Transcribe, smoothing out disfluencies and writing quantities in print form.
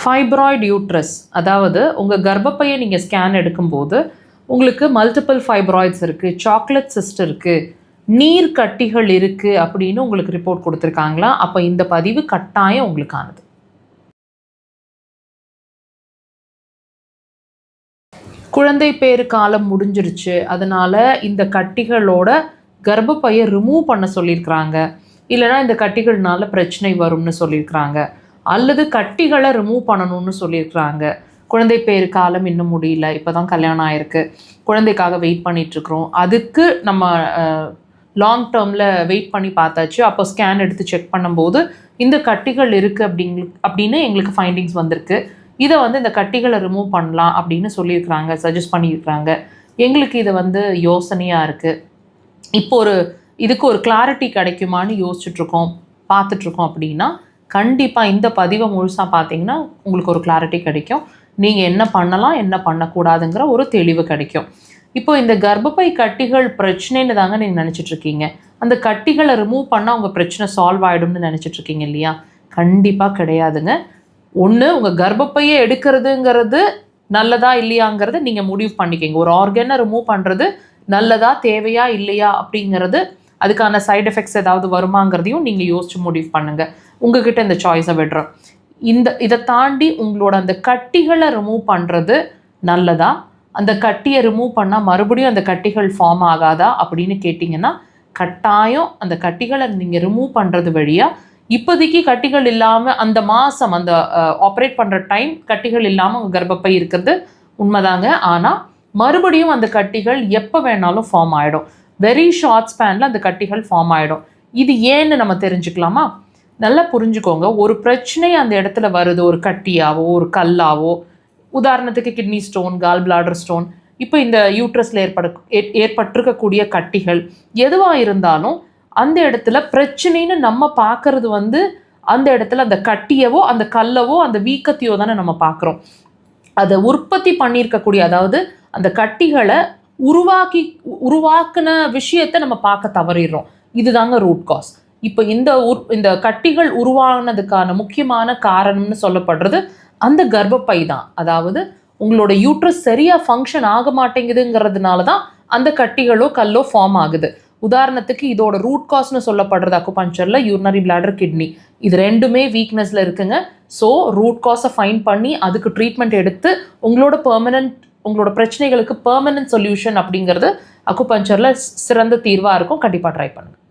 Fibroid uterus, அதாவது உங்கள் கர்ப்பப்பையை நீங்கள் ஸ்கேன் எடுக்கும்போது உங்களுக்கு மல்டிபிள் ஃபைப்ராய்ட்ஸ் இருக்குது, சாக்லேட் சிஸ்ட் இருக்குது, நீர் கட்டிகள் இருக்குது அப்படின்னு உங்களுக்கு ரிப்போர்ட் கொடுத்துருக்காங்களா? அப்போ இந்த பதிவு கட்டாயம் உங்களுக்கானது. குழந்தை பேறு காலம் முடிஞ்சிருச்சு, அதனால் இந்த கட்டிகளோட கர்ப்பப்பையை ரிமூவ் பண்ண சொல்லியிருக்கிறாங்க, இல்லைனா இந்த கட்டிகள்னால பிரச்சனை வரும்னு சொல்லியிருக்கிறாங்க, அல்லது கட்டிகளை ரிமூவ் பண்ணணும்னு சொல்லியிருக்கிறாங்க. குழந்தை பேறு காலம் இன்னும் முடியல, இப்போ தான் கல்யாணம் ஆயிருக்கு, குழந்தைக்காக வெயிட் பண்ணிகிட்ருக்குறோம், அதுக்கு நம்ம லாங் டேர்மில் வெயிட் பண்ணி பார்த்தாச்சு, அப்போ ஸ்கேன் எடுத்து செக் பண்ணும்போது இந்த கட்டிகள் இருக்குது அப்படின்னு எங்களுக்கு ஃபைண்டிங்ஸ் வந்திருக்கு. இதை இந்த கட்டிகளை ரிமூவ் பண்ணலாம் அப்படின்னு சொல்லியிருக்கிறாங்க, சஜஸ்ட் பண்ணியிருக்கிறாங்க. எங்களுக்கு இது யோசனையாக இருக்குது. இப்போ இதுக்கு ஒரு கிளாரிட்டி கிடைக்குமான்னு யோசிச்சுட்ருக்கோம், பார்த்துட்ருக்கோம். அப்படின்னா கண்டிப்பாக இந்த பதிவை முழுசாக பார்த்தீங்கன்னா உங்களுக்கு ஒரு கிளாரிட்டி கிடைக்கும். நீங்கள் என்ன பண்ணலாம், என்ன பண்ணக்கூடாதுங்கிற ஒரு தெளிவு கிடைக்கும். இப்போ இந்த கர்ப்பப்பை கட்டிகள் பிரச்சனைன்னு தாங்க நீங்கள் நினச்சிட்ருக்கீங்க. அந்த கட்டிகளை ரிமூவ் பண்ணால் உங்கள் பிரச்சனை சால்வ் ஆகிடும்னு நினச்சிட்ருக்கீங்க இல்லையா? கண்டிப்பாக கிடையாதுங்க. ஒன்று, உங்கள் கர்ப்பப்பையை எடுக்கிறதுங்கிறது நல்லதா இல்லையாங்கிறத நீங்கள் முடிவு பண்ணிக்கிங்க. ஒரு ஆர்கனை ரிமூவ் பண்ணுறது நல்லதா தேவையா இல்லையா அப்படிங்கிறது, அதுக்கான சைடு எஃபெக்ட்ஸ் ஏதாவது வருமாங்கிறதையும் நீங்கள் யோசித்து முடிவு பண்ணுங்கள். உங்ககிட்ட இந்த சாய்ஸை விடுறோம். இதை தாண்டி உங்களோட அந்த கட்டிகளை ரிமூவ் பண்ணுறது நல்லதா, அந்த கட்டியை ரிமூவ் பண்ணால் மறுபடியும் அந்த கட்டிகள் ஃபார்ம் ஆகாதா அப்படின்னு கேட்டிங்கன்னா, கட்டாயம் அந்த கட்டிகளை நீங்கள் ரிமூவ் பண்ணுறது வழியாக இப்போதைக்கு கட்டிகள் இல்லாமல் அந்த மாதம் அந்த ஆப்ரேட் பண்ணுற டைம் கட்டிகள் இல்லாமல் உங்கள் கர்ப்பப்பை இருக்கிறது உண்மைதாங்க. ஆனால் மறுபடியும் அந்த கட்டிகள் எப்போ வேணாலும் ஃபார்ம் ஆகிடும். வெரி ஷார்ட் ஸ்பேனில் அந்த கட்டிகள் ஃபார்ம் ஆகிடும். இது ஏன்னு நம்ம தெரிஞ்சுக்கலாமா? நல்லா புரிஞ்சுக்கோங்க. ஒரு பிரச்சனை அந்த இடத்துல வருது, ஒரு கட்டியாவோ ஒரு கல்லாவோ, உதாரணத்துக்கு kidney stone, gall bladder stone, இப்போ இந்த யூட்ரஸில் ஏற்பட்டிருக்கக்கூடிய கட்டிகள் எதுவாக இருந்தாலும் அந்த இடத்துல பிரச்சனைன்னு நம்ம பார்க்கறது அந்த இடத்துல அந்த கட்டியவோ அந்த கல்லவோ அந்த வீக்கத்தையோ தானே நம்ம பார்க்குறோம். அதை உற்பத்தி பண்ணியிருக்கக்கூடிய, அதாவது அந்த கட்டிகளை உருவாக்கின விஷயத்தை நம்ம பார்க்க தவறிடுறோம். இதுதாங்க ரூட் காஸ். இப்போ இந்த கட்டிகள் உருவானதுக்கான முக்கியமான காரணம்னு சொல்லப்படுறது அந்த கர்ப்பப்பை தான். அதாவது உங்களோட யூட்ரஸ் சரியாக ஃபங்க்ஷன் ஆக மாட்டேங்குதுங்கிறதுனால தான் அந்த கட்டிகளோ கல்லோ ஃபார்ம் ஆகுது. உதாரணத்துக்கு இதோட ரூட் காஸ்னு சொல்லப்படுறது அக்குபஞ்சரில் யூரினரி பிளாடர், கிட்னி, இது ரெண்டுமே வீக்னஸில் இருக்குங்க. ஸோ ரூட் காஸை ஃபைன் பண்ணி அதுக்கு ட்ரீட்மெண்ட் எடுத்து உங்களோட பிரச்சனைகளுக்கு பெர்மனன்ட் சொல்யூஷன் அப்படிங்கிறது அக்குபஞ்சரில் சிறந்த தீர்வாக இருக்கும். கண்டிப்பாக ட்ரை பண்ணுங்கள்.